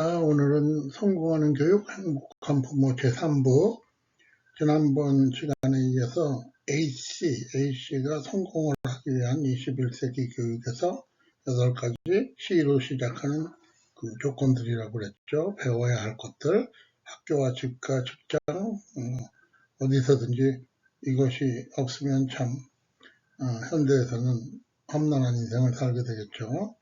오늘은 성공하는 교육 행복한 부모 제3부 지난번 시간에 이어서 A씨가 성공을 하기 위한 21세기 교육에서 8가지 C로 시작하는 그 조건들이라고 그랬죠. 배워야 할 것들, 학교와 집과 직장, 어디서든지 이것이 없으면 참 현대에서는 험난한 인생을 살게 되겠죠.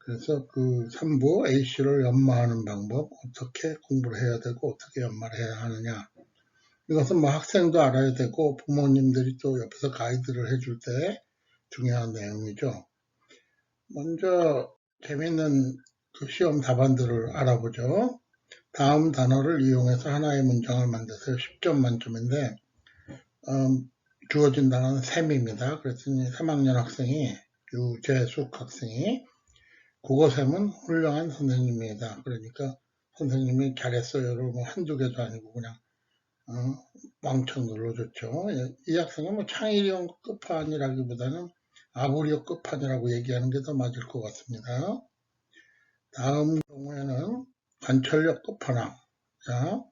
그래서 그 3부 A씨를 연마하는 방법, 어떻게 공부를 해야 되고 어떻게 연마를 해야 하느냐. 이것은 뭐 학생도 알아야 되고 부모님들이 또 옆에서 가이드를 해줄 때 중요한 내용이죠. 먼저 재미있는 그 시험 답안들을 알아보죠. 다음 단어를 이용해서 하나의 문장을 만드세요. 10점 만점인데 주어진 단어는 샘입니다. 그랬더니 3학년 학생이 유재숙 학생이 국어샘은 훌륭한 선생님입니다. 그러니까 선생님이 잘했어요를 뭐 한두 개도 아니고 그냥 왕창 눌러줬죠. 이 학생은 뭐 창의력 끝판이라기보다는 아부력 끝판이라고 얘기하는 게 더 맞을 것 같습니다. 다음 경우에는 관찰력 끝판왕. 자,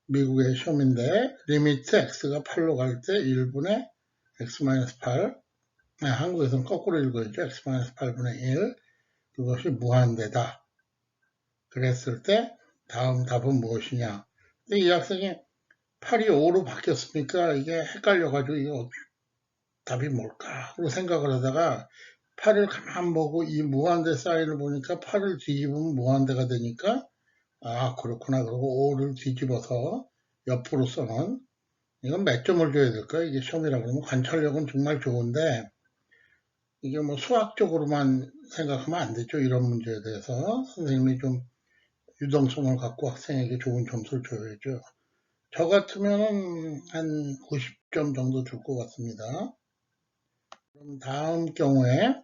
미국의 시험인데 리미트 x가 8로 갈 때 1분의 x-8 한국에서는 거꾸로 읽어야죠. x-8분의 1 그것이 무한대다. 그랬을 때 다음 답은 무엇이냐. 근데 이 학생이 8이 5로 바뀌었으니까 이게 헷갈려가지고 이거 답이 뭘까 하고 생각을 하다가 8을 가만 보고 이 무한대 사인을 보니까 8을 뒤집으면 무한대가 되니까 아 그렇구나 그러고 5를 뒤집어서 옆으로 써는 이건 몇 점을 줘야 될까? 이게 시험이라 그러면 관찰력은 정말 좋은데 이게 뭐 수학적으로만 생각하면 안 되죠. 이런 문제에 대해서 선생님이 좀 유동성을 갖고 학생에게 좋은 점수를 줘야죠. 저 같으면 한 90점 정도 줄 것 같습니다. 그럼 다음 경우에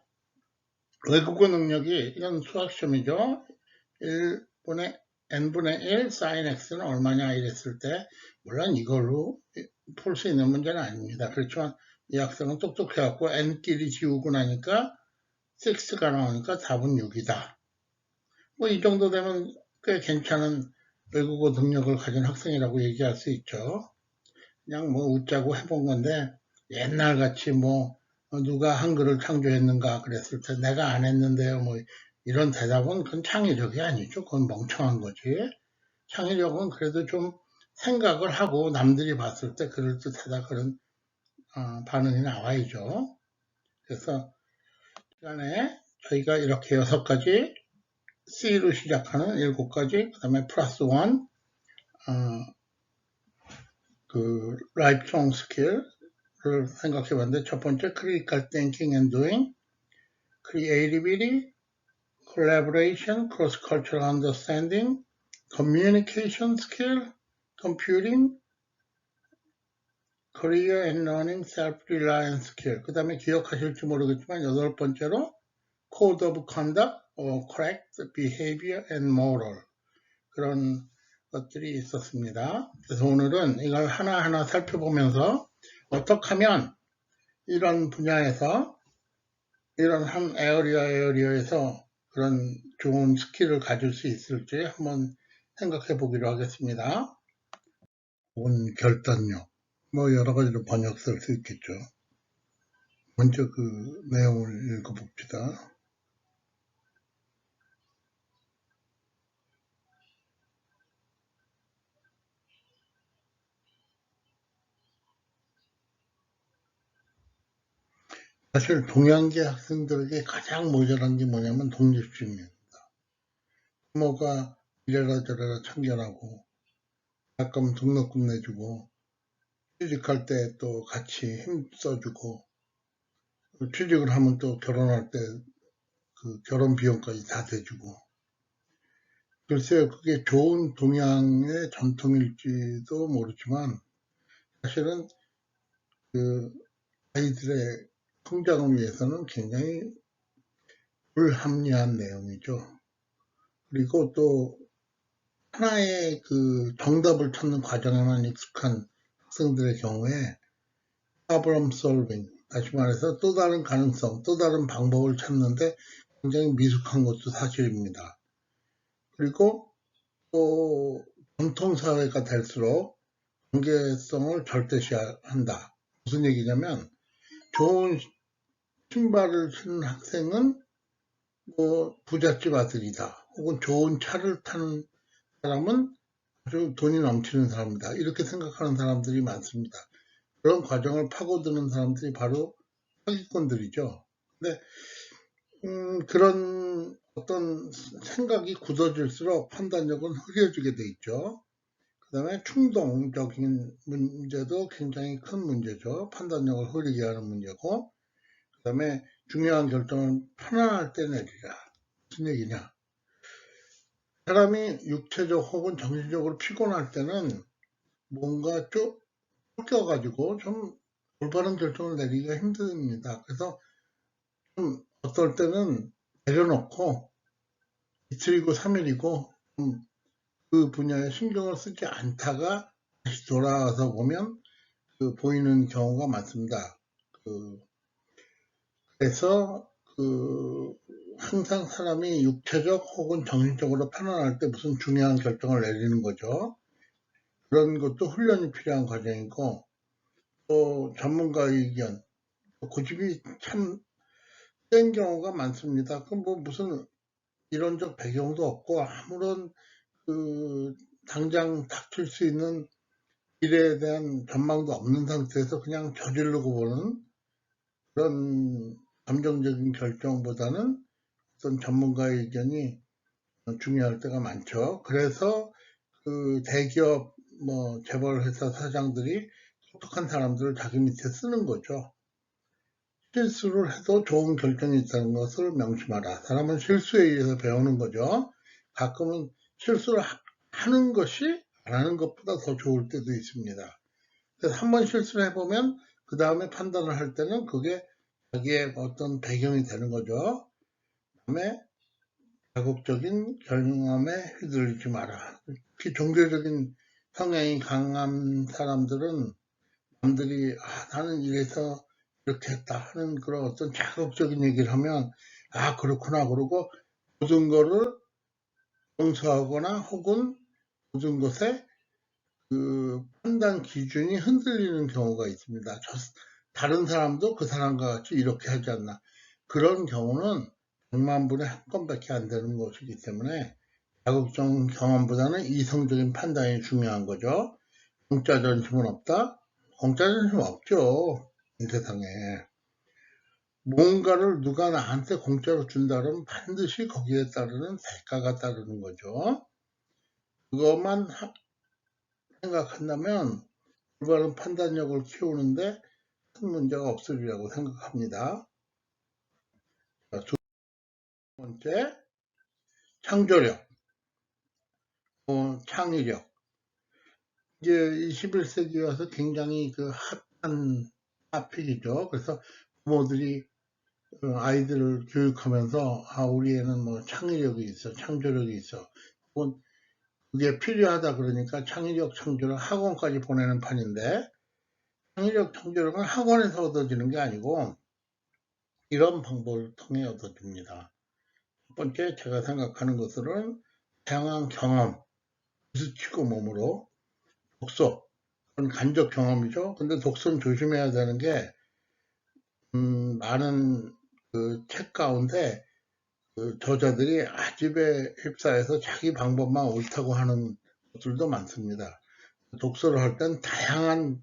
외국어 능력이 이건 수학시험이죠. 1분의 n분의 1 sin x는 얼마냐 이랬을 때 물론 이걸로 풀 수 있는 문제는 아닙니다. 그렇지만 이 학생은 똑똑해갖고 n끼리 지우고 나니까 6가 나오니까 답은 6이다. 뭐 이 정도 되면 꽤 괜찮은 외국어 능력을 가진 학생이라고 얘기할 수 있죠. 그냥 뭐 웃자고 해본 건데 옛날같이 뭐 누가 한글을 창조했는가 그랬을 때 내가 안 했는데요 뭐 이런 대답은 그건 창의력이 아니죠. 그건 멍청한 거지. 창의력은 그래도 좀 생각을 하고 남들이 봤을 때 그럴듯하다 그런 반응이 나와야죠. 그래서 시간에 저희가 이렇게 6가지 C로 시작하는 7가지 그 다음에 플러스 1 그 라이프송 스킬을 생각해 봤는데 첫 번째 critical thinking and doing, creativity, collaboration, cross-cultural understanding, communication skill, computing, career and learning, self-reliance skill. 그 다음에 기억하실지 모르겠지만 8번째로 code of conduct, correct behavior and moral 그런 것들이 있었습니다. 그래서 오늘은 이걸 하나하나 살펴보면서 어떻게 하면 이런 분야에서 이런 한 에어리어에서 그런 좋은 스킬을 가질 수 있을지 한번 생각해 보기로 하겠습니다. 온 결단력 뭐 여러 가지로 번역 쓸 수 있겠죠. 먼저 그 내용을 읽어봅시다. 사실 동양계 학생들에게 가장 모자란 게 뭐냐면 독립심입니다. 부모가 이래라 저래라 참견하고 가끔 등록금 내주고 취직할 때 또 같이 힘써주고 취직을 하면 또 결혼할 때 그 결혼 비용까지 다 대주고 글쎄요 그게 좋은 동양의 전통일지도 모르지만 사실은 그 아이들의 성장을 위해서는 굉장히 불합리한 내용이죠. 그리고 또 하나의 그 정답을 찾는 과정에만 익숙한 학생들의 경우에 problem solving, 다시 말해서 또 다른 가능성, 또 다른 방법을 찾는데 굉장히 미숙한 것도 사실입니다. 그리고 또 전통사회가 될수록 관계성을 절대시한다. 무슨 얘기냐면 좋은 신발을 신은 학생은 뭐 부잣집 아들이다. 혹은 좋은 차를 타는 사람은 아주 돈이 넘치는 사람이다. 이렇게 생각하는 사람들이 많습니다. 그런 과정을 파고드는 사람들이 바로 사기꾼들이죠. 근데 그런 어떤 생각이 굳어질수록 판단력은 흐려지게 돼 있죠. 그 다음에 충동적인 문제도 굉장히 큰 문제죠. 판단력을 흐리게 하는 문제고, 그 다음에 중요한 결정을 편안할 때 내리라. 무슨 얘기냐? 사람이 육체적 혹은 정신적으로 피곤할 때는 뭔가 쫓겨가지고 좀 올바른 결정을 내리기가 힘듭니다. 그래서 좀 어떨 때는 내려놓고 이틀이고 3일이고 그 분야에 신경을 쓰지 않다가 다시 돌아와서 보면 보이는 경우가 많습니다. 그래서 항상 사람이 육체적 혹은 정신적으로 편안할 때 무슨 중요한 결정을 내리는 거죠. 그런 것도 훈련이 필요한 과정이고, 또 전문가의 의견, 고집이 참 센 경우가 많습니다. 그 뭐 무슨 이론적 배경도 없고 아무런 당장 닥칠 수 있는 미래에 대한 전망도 없는 상태에서 그냥 저지르고 보는 그런 감정적인 결정보다는 어떤 전문가의 의견이 중요할 때가 많죠. 그래서 대기업 재벌 회사 사장들이 똑똑한 사람들을 자기 밑에 쓰는 거죠. 실수를 해도 좋은 결정이 있다는 것을 명심하라. 사람은 실수에 의해서 배우는 거죠. 가끔은 실수를 하는 것이 안 하는 것보다 더 좋을 때도 있습니다. 그래서 한번 실수를 해보면 그 다음에 판단을 할 때는 그게 자기의 어떤 배경이 되는 거죠. 그 다음에 자극적인 경험에 휘둘리지 마라. 특히 종교적인 성향이 강한 사람들은 남들이 나는 이래서 이렇게 했다 하는 그런 어떤 자극적인 얘기를 하면 그렇구나 그러고 모든 거를 용서하거나 혹은 모든 것에 판단 기준이 흔들리는 경우가 있습니다. 다른 사람도 그 사람과 같이 이렇게 하지 않나. 그런 경우는 100만 분에 한 건밖에 안 되는 것이기 때문에 자극적 경험보다는 이성적인 판단이 중요한 거죠. 공짜 전심은 없다? 공짜 전심 없죠. 이 세상에. 뭔가를 누가 나한테 공짜로 준다 그러면 반드시 거기에 따르는 대가가 따르는 거죠. 그것만 생각한다면 올바른 판단력을 키우는데 큰 문제가 없으리라고 생각합니다. 두 번째, 창조력, 창의력. 이제 21세기 와서 굉장히 핫한 토픽이죠. 그래서 부모들이 아이들을 교육하면서 우리 애는 뭐 창의력이 있어, 창조력이 있어. 혹은 그게 필요하다 그러니까 창의력, 창조력 학원까지 보내는 판인데 창의력, 창조력은 학원에서 얻어지는 게 아니고 이런 방법을 통해 얻어집니다. 첫 번째 제가 생각하는 것은 다양한 경험, 부딪히고 몸으로 독서, 그건 간접 경험이죠. 근데 독서는 조심해야 되는 게 많은 책 가운데 저자들이 아집에 휩싸여서 자기 방법만 옳다고 하는 것들도 많습니다. 독서를 할 땐 다양한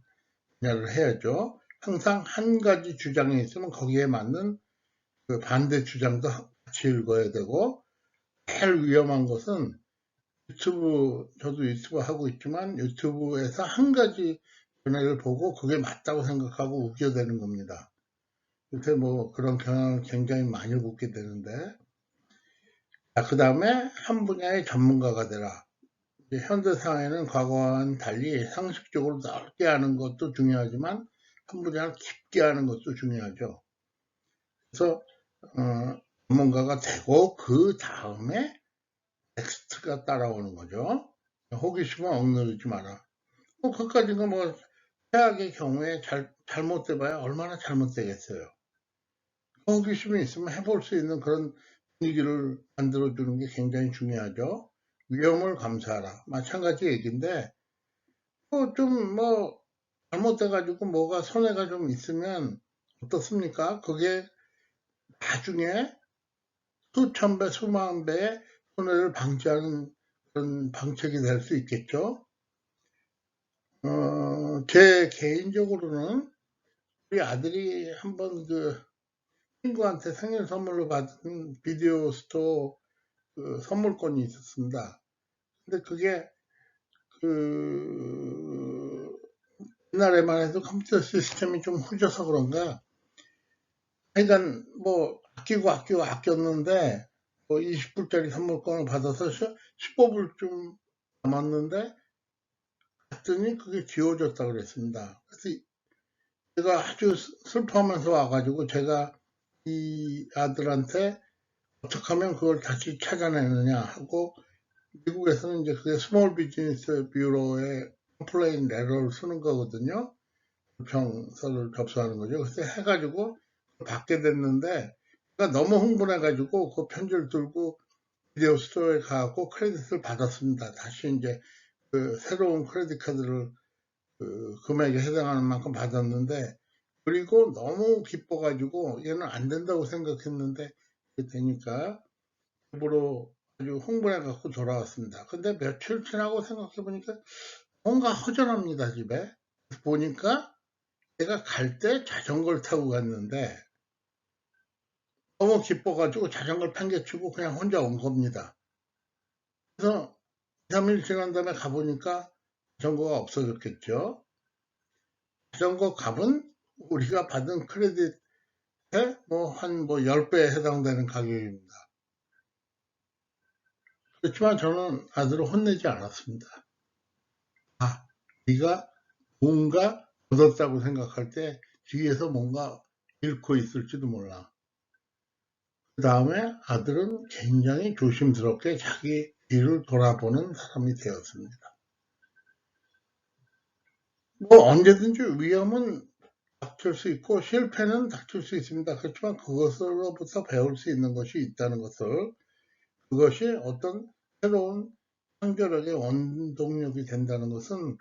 분야를 해야죠. 항상 한 가지 주장이 있으면 거기에 맞는 반대 주장도 같이 읽어야 되고, 제일 위험한 것은 저도 유튜브 하고 있지만 유튜브에서 한 가지 전해를 보고 그게 맞다고 생각하고 우겨대는 겁니다. 요새 그런 경향을 굉장히 많이 보게 되는데, 그 다음에 한 분야의 전문가가 되라. 현대 사회는 과거와는 달리 상식적으로 넓게 하는 것도 중요하지만 한 분야를 깊게 하는 것도 중요하죠. 그래서 전문가가 되고 그 다음에 넥스트가 따라오는 거죠. 호기심은 억누르지 마라. 그까지는 최악의 경우에 잘못돼봐야 얼마나 잘못되겠어요. 호기심이 있으면 해볼 수 있는 그런 분위기를 만들어주는 게 굉장히 중요하죠. 위험을 감수하라. 마찬가지 얘기인데, 잘못돼가지고 뭐가 손해가 좀 있으면 어떻습니까? 그게 나중에 수천 배, 수만 배의 손해를 방지하는 그런 방책이 될 수 있겠죠. 제 개인적으로는 우리 아들이 한번 친구한테 생일 선물로 받은 비디오 스토어 선물권이 있었습니다. 근데 그게 옛날에만 해도 컴퓨터 시스템이 좀 후져서 그런가, 하여간 아끼고 아꼈는데 20불짜리 선물권을 받아서 15불 좀 남았는데 갔더니 그게 지워졌다 그랬습니다. 그래서 제가 아주 슬퍼하면서 와가지고 제가 이 아들한테 어떻게 하면 그걸 다시 찾아내느냐 하고, 미국에서는 이제 그게 스몰 비즈니스 뷰로에 컴플레인 레터를 쓰는 거거든요. 불평서를 접수하는 거죠. 그래서 해가지고 받게 됐는데, 제가 너무 흥분해가지고 그 편지를 들고 비디오 스토어에 가고 크레딧을 받았습니다. 다시 이제 새로운 크레딧 카드를 금액에 해당하는 만큼 받았는데, 그리고 너무 기뻐가지고 얘는 안 된다고 생각했는데 되니까 집으로 아주 흥분해갖고 돌아왔습니다. 근데 며칠 지나고 생각해보니까 뭔가 허전합니다, 집에. 보니까 제가 갈 때 자전거를 타고 갔는데 너무 기뻐가지고 자전거를 팽개치고 그냥 혼자 온 겁니다. 그래서 2, 3일 지난 다음에 가보니까 자전거가 없어졌겠죠. 자전거 값은 우리가 받은 크레딧에 한 10배에 해당되는 가격입니다. 그렇지만 저는 아들을 혼내지 않았습니다. 네가 뭔가 얻었다고 생각할 때 뒤에서 뭔가 잃고 있을지도 몰라. 그 다음에 아들은 굉장히 조심스럽게 자기 뒤를 돌아보는 사람이 되었습니다. 언제든지 위험은 닥칠 수 있고 실패는 닥칠 수 있습니다. 그렇지만 그것으로부터 배울 수 있는 것이 있다는 것을, 그것이 어떤 새로운 창조력의 원동력이 된다는 것은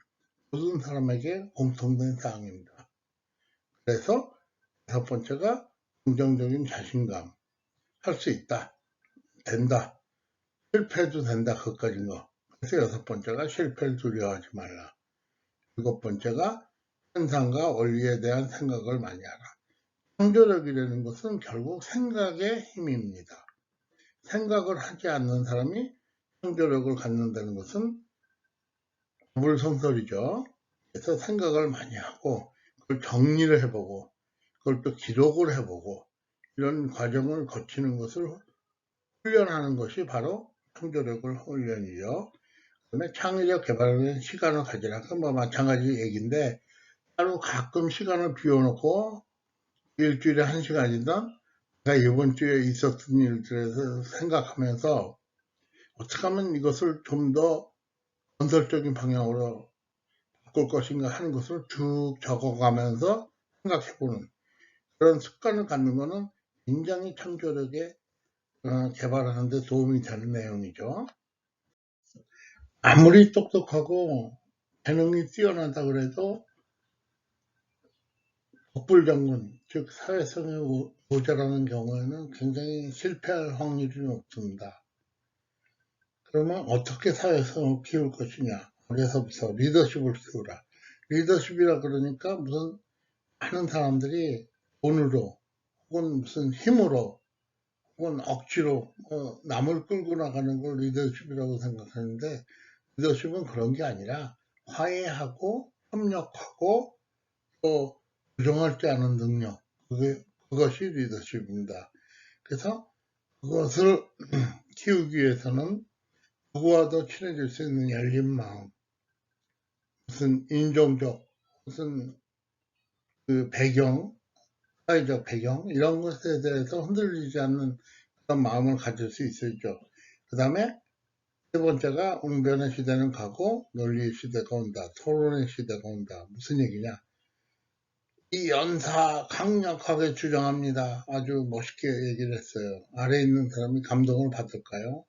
모든 사람에게 공통된 사항입니다. 그래서 5번째가 긍정적인 자신감. 할 수 있다. 된다. 실패해도 된다. 그것까지인 거. 그래서 6번째가 실패를 두려워하지 말라. 7번째가 현상과 원리에 대한 생각을 많이 하라. 창조력이라는 것은 결국 생각의 힘입니다. 생각을 하지 않는 사람이 창조력을 갖는다는 것은 불성설이죠. 그래서 생각을 많이 하고 그걸 정리를 해보고 그걸 또 기록을 해보고 이런 과정을 거치는 것을 훈련하는 것이 바로 창조력을 훈련이죠. 그다음에 창의력 개발에 시간을 가지라. 그건 마찬가지 얘기인데, 따로 가끔 시간을 비워놓고 일주일에 1시간이든 내가 이번 주에 있었던 일들에서 생각하면서 어떻게 하면 이것을 좀 더 건설적인 방향으로 바꿀 것인가 하는 것을 쭉 적어가면서 생각해보는 그런 습관을 갖는 것은 굉장히 창조력에 개발하는 데 도움이 되는 내용이죠. 아무리 똑똑하고 재능이 뛰어나다 그래도 독불장군, 즉 사회성이 모자라는 경우에는 굉장히 실패할 확률이 높습니다. 그러면 어떻게 사회성을 키울 것이냐? 어려서부터 리더십을 키우라. 리더십이라 그러니까 무슨 많은 사람들이 돈으로 혹은 무슨 힘으로 혹은 억지로 남을 끌고 나가는 걸 리더십이라고 생각하는데, 리더십은 그런 게 아니라 화해하고 협력하고 또 부정할 줄 아는 능력, 그것이 리더십입니다. 그래서 그것을 키우기 위해서는 누구와도 친해질 수 있는 열린 마음, 무슨 인종적, 무슨 배경, 사회적 배경 이런 것에 대해서 흔들리지 않는 그런 마음을 가질 수 있어야죠. 그 다음에 3번째가 웅변의 시대는 가고 논리의 시대가 온다. 토론의 시대가 온다. 무슨 얘기냐? 이 연사 강력하게 주장합니다. 아주 멋있게 얘기를 했어요. 아래에 있는 사람이 감동을 받을까요?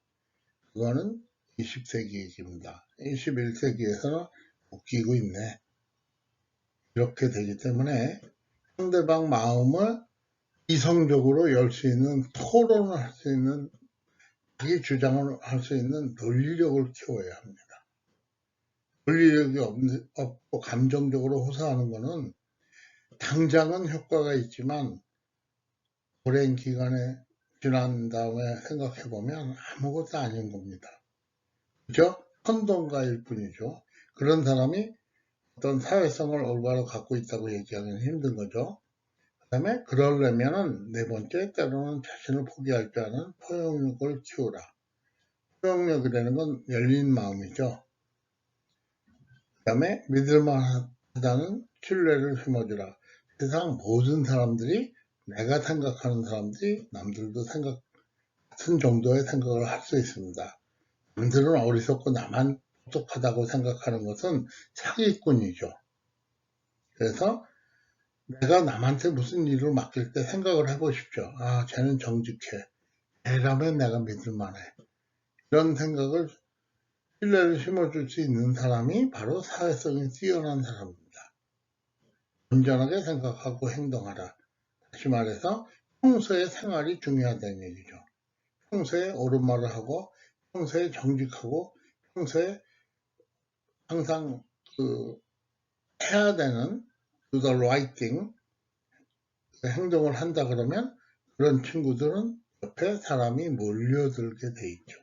그거는 20세기 얘기입니다. 21세기에서는 웃기고 있네. 이렇게 되기 때문에 상대방 마음을 이성적으로 열 수 있는, 토론을 할 수 있는, 자기 주장을 할 수 있는 논리력을 키워야 합니다. 논리력이 없고 감정적으로 호소하는 것은 당장은 효과가 있지만 오랜 기간에 지난 다음에 생각해보면 아무것도 아닌 겁니다. 그죠? 선동가일 뿐이죠. 그런 사람이 어떤 사회성을 올바로 갖고 있다고 얘기하기는 힘든 거죠. 그 다음에 그러려면은 네 번째, 때로는 자신을 포기할 줄 아는 포용력을 키우라. 포용력이라는 건 열린 마음이죠. 그 다음에 믿을만하다는 신뢰를 심어주라. 세상 모든 사람들이, 내가 생각하는 사람들이 남들도 같은 정도의 생각을 할 수 있습니다. 남들은 어리석고 나만 똑똑하다고 생각하는 것은 사기꾼이죠. 그래서 내가 남한테 무슨 일을 맡길 때 생각을 해보십시오. 아, 쟤는 정직해. 쟤라면 내가 믿을만해. 이런 생각을, 신뢰를 심어줄 수 있는 사람이 바로 사회성이 뛰어난 사람입니다. 온전하게 생각하고 행동하라. 다시 말해서 평소의 생활이 중요하다는 얘기죠. 평소에 옳은 말을 하고, 평소에 정직하고, 평소에 항상 해야 되는 do the right thing, 행동을 한다 그러면 그런 친구들은 옆에 사람이 몰려들게 돼 있죠.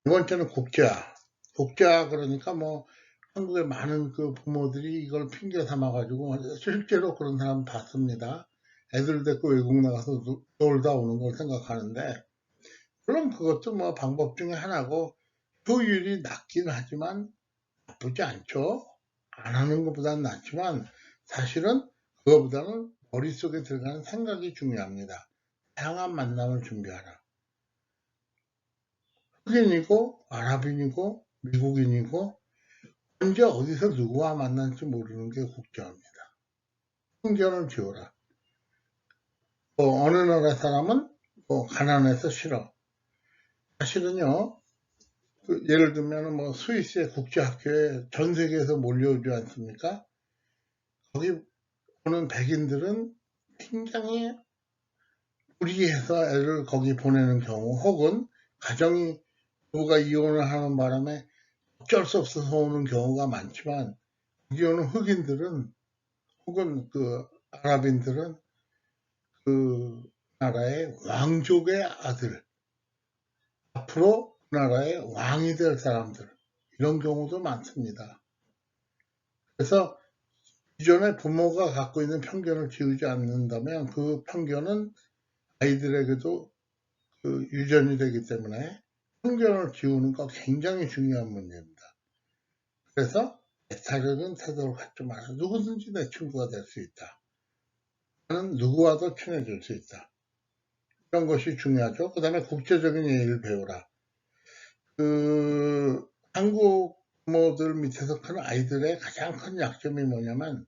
두 번째는 국제화. 국제화 그러니까 뭐 한국의 많은 그 부모들이 이걸 핑계 삼아가지고 실제로 그런 사람 봤습니다. 애들 데리고 외국 나가서 놀다 오는 걸 생각하는데, 물론 그것도 뭐 방법 중에 하나고 효율이 낮긴 하지만 나쁘지 않죠. 안 하는 것보다는 낫지만 사실은 그거보다는 머릿속에 들어가는 생각이 중요합니다. 다양한 만남을 준비하라. 흑인이고 아랍인이고 미국인이고 언제 어디서 누구와 만날지 모르는 게 국제화입니다. 편견을 지워라. 어느 나라 사람은 가난해서 싫어. 사실은요, 예를 들면 뭐 스위스의 국제학교에 전 세계에서 몰려오지 않습니까? 거기 오는 백인들은 굉장히 무리해서 애를 거기 보내는 경우, 혹은 가정이 부부가 이혼을 하는 바람에 어쩔 수 없어서 오는 경우가 많지만, 거기 오는 흑인들은 혹은 그 아랍인들은 그 나라의 왕족의 아들, 앞으로 그 나라의 왕이 될 사람들, 이런 경우도 많습니다. 그래서 기존에 부모가 갖고 있는 편견을 지우지 않는다면 그 편견은 아이들에게도 유전이 되기 때문에 편견을 지우는 거 굉장히 중요한 문제입니다. 그래서 애타적인 태도를 갖지 마라. 누구든지 내 친구가 될 수 있다. 나는 누구와도 친해질 수 있다. 이런 것이 중요하죠. 그 다음에 국제적인 예의를 배우라. 한국 부모들 밑에서 큰 아이들의 가장 큰 약점이 뭐냐면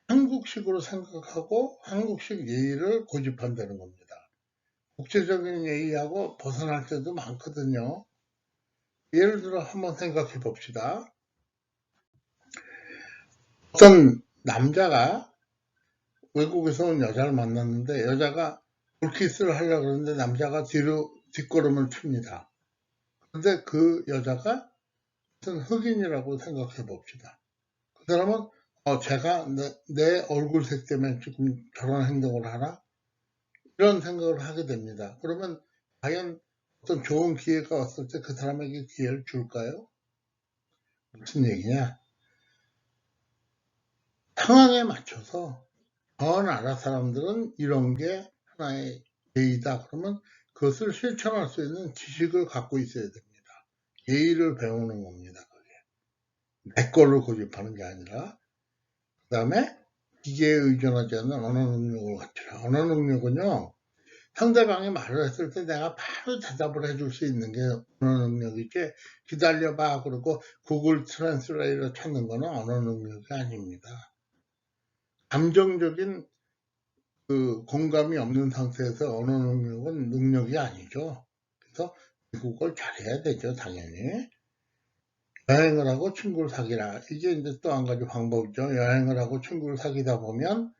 한국식으로 생각하고 한국식 예의를 고집한다는 겁니다. 국제적인 예의하고 벗어날 때도 많거든요. 예를 들어 한번 생각해 봅시다. 어떤 남자가 외국에서 온 여자를 만났는데 여자가 볼키스를 하려고 그러는데 남자가 뒷걸음을 칩니다. 근데 그 여자가 무슨 흑인이라고 생각해 봅시다. 그 사람은 제가 내 얼굴색 때문에 지금 저런 행동을 하나? 이런 생각을 하게 됩니다. 그러면 과연 어떤 좋은 기회가 왔을 때 그 사람에게 기회를 줄까요? 무슨 얘기냐? 상황에 맞춰서 저 나라 사람들은 이런 게 하나의 예의다. 그러면 그것을 실천할 수 있는 지식을 갖고 있어야 됩니다. 예의를 배우는 겁니다. 그게. 내 거를 고집하는 게 아니라. 그 다음에 기계에 의존하지 않는 언어 능력을 갖추라. 언어 능력은요, 상대방이 말을 했을 때 내가 바로 대답을 해줄 수 있는 게 언어 능력이지, 기다려봐 그러고 구글 트랜스레이터 찾는 거는 언어 능력이 아닙니다. 감정적인 공감이 없는 상태에서 언어 능력은 능력이 아니죠. 그래서 미국을 잘해야 되죠, 당연히. 여행을 하고 친구를 사귀라. 이게 이제 또 한 가지 방법이죠. 여행을 하고 친구를 사귀다 보면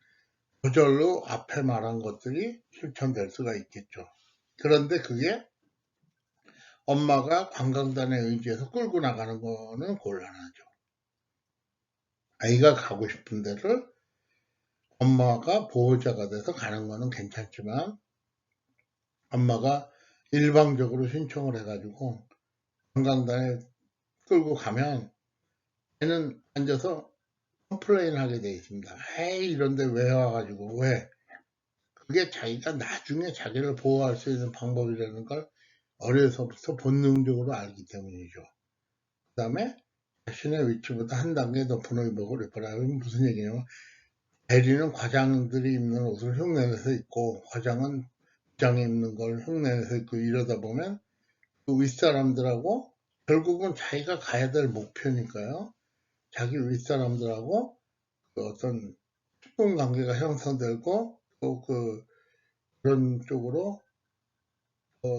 저절로 앞에 말한 것들이 실천될 수가 있겠죠. 그런데 그게 엄마가 관광단에 의지해서 끌고 나가는 거는 곤란하죠. 아이가 가고 싶은 데를 엄마가 보호자가 돼서 가는 거는 괜찮지만 엄마가 일방적으로 신청을 해가지고 관광단에 끌고 가면 애는 앉아서 컴플레인 하게 돼 있습니다. 에이 이런데 왜 와가지고 왜? 그게 자기가 나중에 자기를 보호할 수 있는 방법이라는 걸 어려서부터 본능적으로 알기 때문이죠. 그 다음에 자신의 위치보다 한 단계 높은 의복을 입어라. 이건 무슨 얘기냐면 대리는 과장들이 입는 옷을 흉내내서 입고 과장은 부장이 입는 걸 흉내내서 입고 이러다 보면 그 윗사람들하고 결국은 자기가 가야 될 목표니까요. 자기 윗사람들하고 그 어떤 수분 관계가 형성되고 또 그런 쪽으로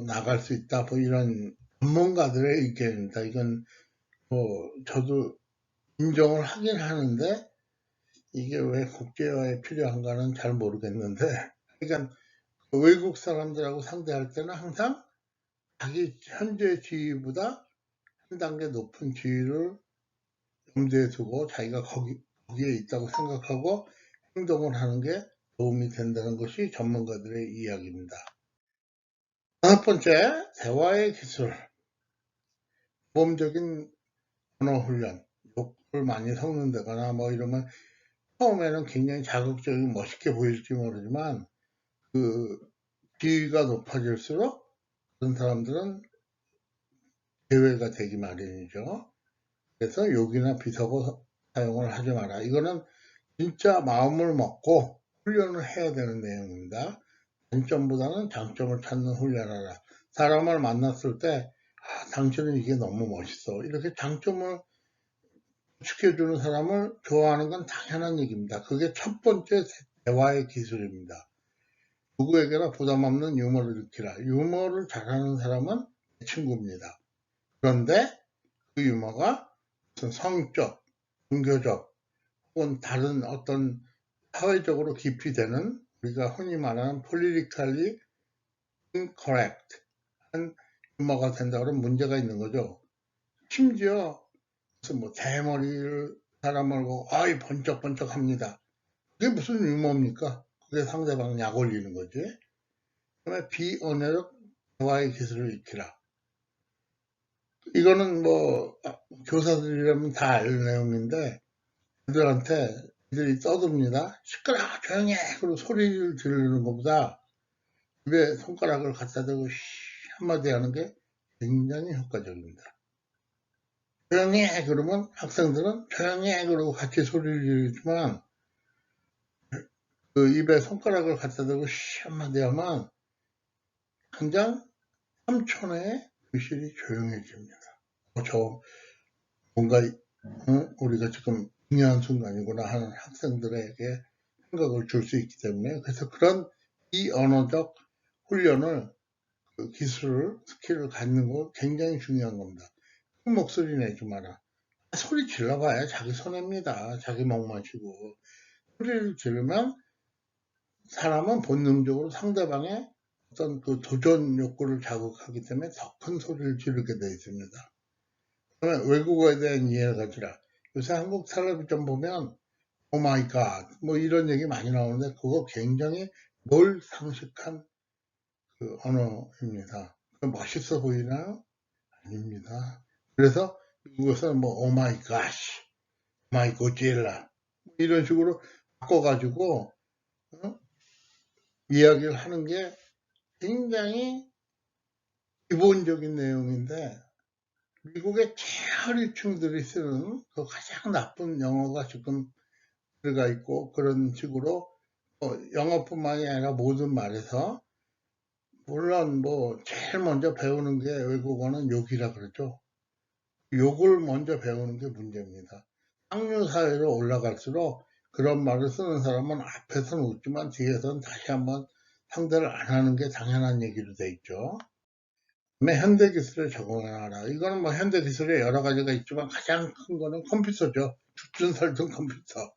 나갈 수 있다. 뭐 이런 전문가들의 의견입니다. 이건 뭐 저도 인정을 하긴 하는데 이게 왜 국제화에 필요한가는 잘 모르겠는데 그러니까 외국 사람들하고 상대할 때는 항상 자기 현재 지위보다 한 단계 높은 지위를 염두에 두고 자기가 거기에 있다고 생각하고 행동을 하는 게 도움이 된다는 것이 전문가들의 이야기입니다. 다섯 번째, 대화의 기술. 모범적인 언어 훈련. 욕을 많이 섞는다거나 뭐 이러면 처음에는 굉장히 자극적이고 멋있게 보일지 모르지만 그 지위가 높아질수록 그런 사람들은 제외가 되기 마련이죠. 그래서 욕이나 비속어 사용을 하지 마라. 이거는 진짜 마음을 먹고 훈련을 해야 되는 내용입니다. 단점보다는 장점을 찾는 훈련하라. 사람을 만났을 때 당신은 이게 너무 멋있어. 이렇게 장점을 추켜주는 사람을 좋아하는 건 당연한 얘기입니다. 그게 첫 번째 대화의 기술입니다. 누구에게나 부담 없는 유머를 일으키라. 유머를 잘하는 사람은 내 친구입니다. 그런데 그 유머가 무슨 성적, 종교적 혹은 다른 어떤 사회적으로 깊이 되는 우리가 흔히 말하는 politically incorrect 한 유머가 된다 그러면 문제가 있는 거죠. 심지어 무슨 뭐 대머리를 사람을 보고 아이 번쩍번쩍 합니다. 그게 무슨 유머입니까? 그게 상대방 약 올리는 거지. 그다음에 비언어적 대화의 기술을 익히라. 이거는 뭐 교사들이라면 다 알 내용인데 애들한테 애들이 떠듭니다. 시끄러 조용히 해. 그리고 소리를 지르는 것보다 입에 손가락을 갖다 대고 한마디 하는 게 굉장히 효과적입니다. 조용히 해. 그러면 학생들은 조용히 해. 그러고 같이 소리를 지르지만 그 입에 손가락을 갖다 대고 한마디 하면 당장 3초 내에 교실이 조용해집니다. 저 뭔가 우리가 지금 중요한 순간이구나 하는 학생들에게 생각을 줄 수 있기 때문에 그래서 그런 비언어적 훈련을 그 기술을 스킬을 갖는 거 굉장히 중요한 겁니다. 큰 목소리 내지 마라. 소리 질러봐야 자기 손해입니다. 자기 목 마시고 소리를 지르면 사람은 본능적으로 상대방의 어떤 그 도전 욕구를 자극하기 때문에 더 큰 소리를 지르게 되어 있습니다. 그러면 외국어에 대한 이해가 지라. 요새 한국 텔레비전 보면 오 마이 갓 뭐 이런 얘기 많이 나오는데 그거 굉장히 몰상식한 그 언어입니다. 멋있어 보이나요? 아닙니다. 그래서 미국에서는 뭐 오 마이 갓, 마이 고질라 이런 식으로 바꿔가지고 이야기를 하는 게 굉장히 기본적인 내용인데 미국의 최하류층들이 쓰는 그 가장 나쁜 영어가 지금 들어가 있고 그런 식으로 영어뿐만이 아니라 모든 말에서 물론 뭐 제일 먼저 배우는 게 외국어는 욕이라 그러죠. 욕을 먼저 배우는 게 문제입니다. 상류 사회로 올라갈수록 그런 말을 쓰는 사람은 앞에서는 웃지만 뒤에서는 다시 한번 상대를 안 하는 게 당연한 얘기로 돼 있죠. 그다음에 현대 기술에 적응하라. 이거는 뭐 현대 기술에 여러 가지가 있지만 가장 큰 거는 컴퓨터죠. 죽전설등 컴퓨터.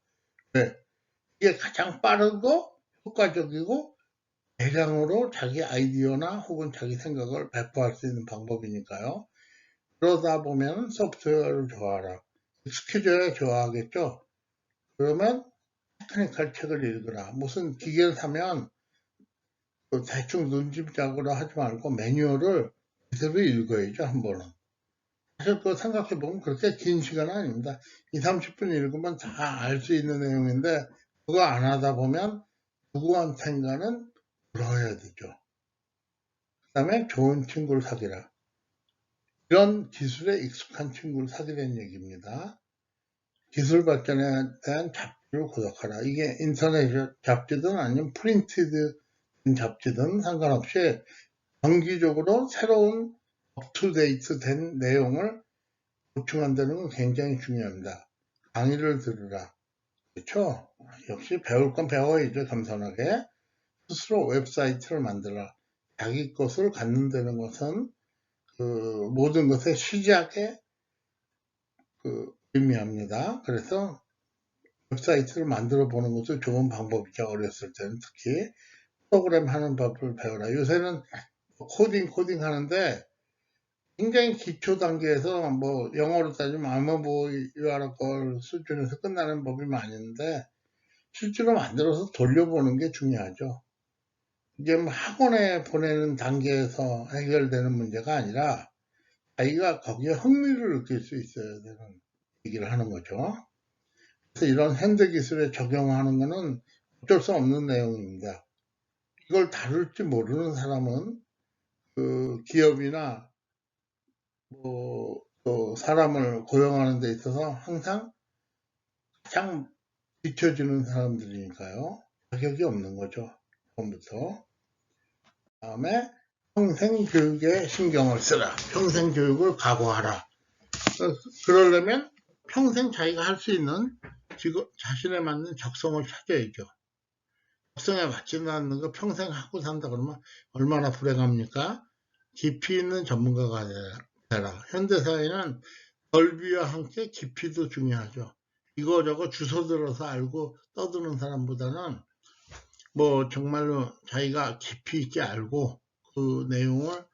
네. 이게 가장 빠르고 효과적이고 대량으로 자기 아이디어나 혹은 자기 생각을 배포할 수 있는 방법이니까요. 그러다 보면 소프트웨어를 좋아하라. 익숙해져야 좋아하겠죠. 그러면 테크니컬 책을 읽으라. 무슨 기계를 사면 대충 눈짐작으로 하지 말고 매뉴얼을 제대로 읽어야죠, 한 번은. 사실 그거 생각해보면 그렇게 긴 시간은 아닙니다. 2, 30분 읽으면 다 알 수 있는 내용인데, 그거 안 하다 보면 누구한텐가는 물어야 되죠. 그 다음에 좋은 친구를 사귀라. 이런 기술에 익숙한 친구를 사귀라는 얘기입니다. 기술 발전에 대한 잡지를 구독하라. 이게 인터넷 잡지든 아니면 프린티드 잡지든 상관없이 정기적으로 새로운 업투데이트 된 내용을 보충한다는 건 굉장히 중요합니다. 강의를 들으라. 그렇죠? 역시 배울 건 배워야죠. 겸손하게. 스스로 웹사이트를 만들라. 자기 것을 갖는다는 것은 그 모든 것의 시작에 의미합니다. 그래서 웹사이트를 만들어 보는 것도 좋은 방법이죠. 어렸을 때는 특히 프로그램 하는 법을 배워라. 요새는 코딩 하는데 굉장히 기초 단계에서 뭐 영어로 따지면 아마보이와라걸 수준에서 끝나는 법이 많은데 실제로 만들어서 돌려보는 게 중요하죠. 이게 뭐 학원에 보내는 단계에서 해결되는 문제가 아니라 아이가 거기에 흥미를 느낄 수 있어야 되는 얘기를 하는 거죠. 그래서 이런 현대 기술에 적용하는 것은 어쩔 수 없는 내용입니다. 이걸 다룰 줄 모르는 사람은 그 기업이나 또 사람을 고용하는 데 있어서 항상 가장 뒤처지는 사람들이니까요. 자격이 없는 거죠. 처음부터. 다음에 평생 교육에 신경을 쓰라. 평생 교육을 각오하라. 그러려면 평생 자기가 할 수 있는 자신에 맞는 적성을 찾아야죠. 적성에 맞지는 않는 거 평생 하고 산다 그러면 얼마나 불행합니까? 깊이 있는 전문가가 되라. 현대사회는 넓이와 함께 깊이도 중요하죠. 이거저거 주워 들어서 알고 떠드는 사람보다는 뭐 정말로 자기가 깊이 있게 알고 그 내용을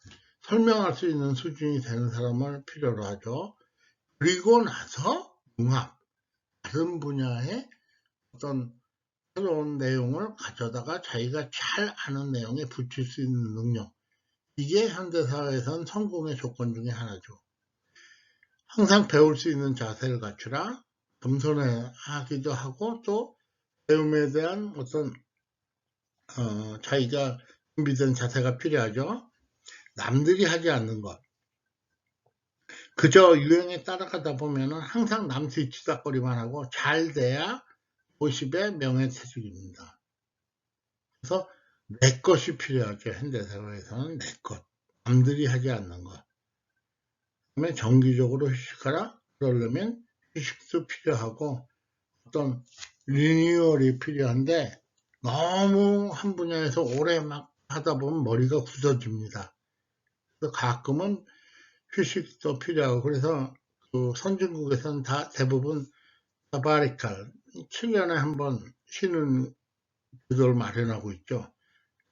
설명할 수 있는 수준이 되는 사람을 필요로 하죠. 그리고 나서 융합, 다른 분야의 어떤 새로운 내용을 가져다가 자기가 잘 아는 내용에 붙일 수 있는 능력. 이게 현대사회에선 성공의 조건 중에 하나죠. 항상 배울 수 있는 자세를 갖추라. 겸손하기도 하고 또 배움에 대한 어떤 자기가 준비된 자세가 필요하죠. 남들이 하지 않는 것. 그저 유행에 따라가다 보면은 항상 남 뒤치다거리만 하고 잘 돼야 50의 명예퇴직입니다. 그래서 내 것이 필요하죠. 현대사회에서는 내 것. 남들이 하지 않는 것. 그다음에 정기적으로 휴식하라. 그러려면 휴식도 필요하고 어떤 리뉴얼이 필요한데 너무 한 분야에서 오래 막 하다 보면 머리가 굳어집니다. 그래서 가끔은 휴식도 필요하고 그래서 그 선진국에서는 다 대부분 사바리칼 7년에 한 번 쉬는 제도를 마련하고 있죠.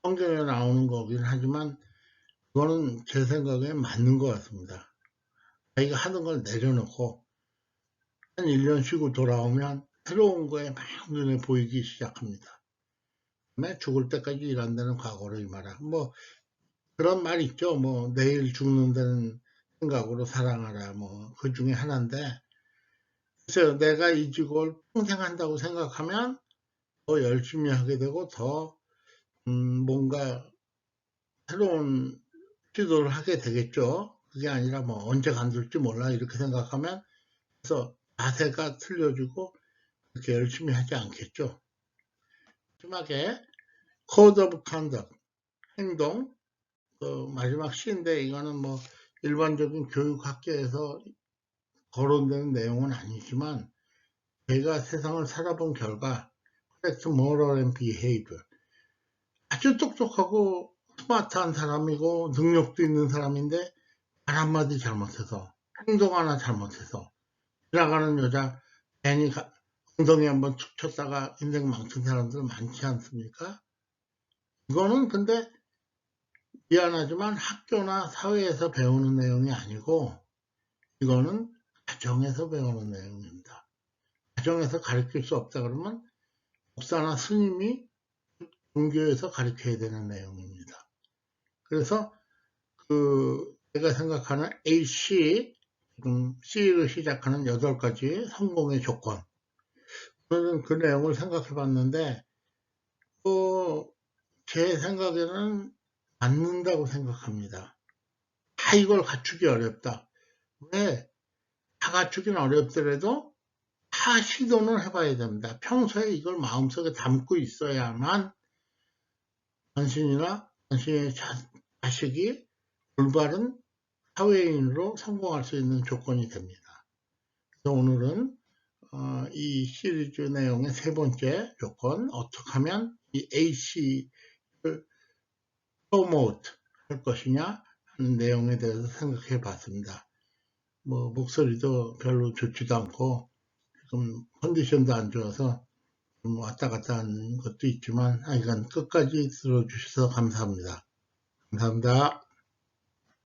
성경에 나오는 거긴 하지만 그거는 제 생각에 맞는 것 같습니다. 자기가 하는 걸 내려놓고 한 1년 쉬고 돌아오면 새로운 거에 막 눈에 보이기 시작합니다. 그다음에 죽을 때까지 일한다는 각오를 임하라. 뭐 그런 말 있죠. 뭐 내일 죽는다는 생각으로 살아가라. 뭐 그 중에 하나인데 글쎄요. 내가 이 직업을 평생 한다고 생각하면 더 열심히 하게 되고 더 뭔가 새로운 시도를 하게 되겠죠. 그게 아니라 뭐 언제 간둘지 몰라 이렇게 생각하면 그래서 자세가 틀려지고 그렇게 열심히 하지 않겠죠. 마지막에 Code of Conduct, 행동, 그 마지막 시인데 이거는 뭐 일반적인 교육학계에서 거론되는 내용은 아니지만 제가 세상을 살아본 결과 Correct Moral and Behavior 아주 똑똑하고 스마트한 사람이고 능력도 있는 사람인데 말 한마디 잘못해서 행동 하나 잘못해서 지나가는 여자 괜히 엉덩이 한번 툭 쳤다가 인생 망친 사람들 많지 않습니까? 이거는 근데 미안하지만 학교나 사회에서 배우는 내용이 아니고 이거는 가정에서 배우는 내용입니다. 가정에서 가르칠 수 없다 그러면 목사나 스님이 종교에서 가르쳐야 되는 내용입니다. 그래서 제가 생각하는 AC, 지금 C로 시작하는 8가지 성공의 조건, 저는 그 내용을 생각해 봤는데 제 생각에는 맞는다고 생각합니다. 다 이걸 갖추기 어렵다. 왜? 다 갖추기는 어렵더라도 다 시도는 해봐야 됩니다. 평소에 이걸 마음속에 담고 있어야만 당신이나 당신의 자식이 올바른 사회인으로 성공할 수 있는 조건이 됩니다. 그래서 오늘은 이 시리즈 내용의 3번째 조건, 어떻게 하면 이 AC를 프로모트 할 것이냐 하는 내용에 대해서 생각해 봤습니다. 목소리도 별로 좋지도 않고 지금 컨디션도 안 좋아서 좀 왔다 갔다 하는 것도 있지만 하여간 끝까지 들어주셔서 감사합니다. 감사합니다.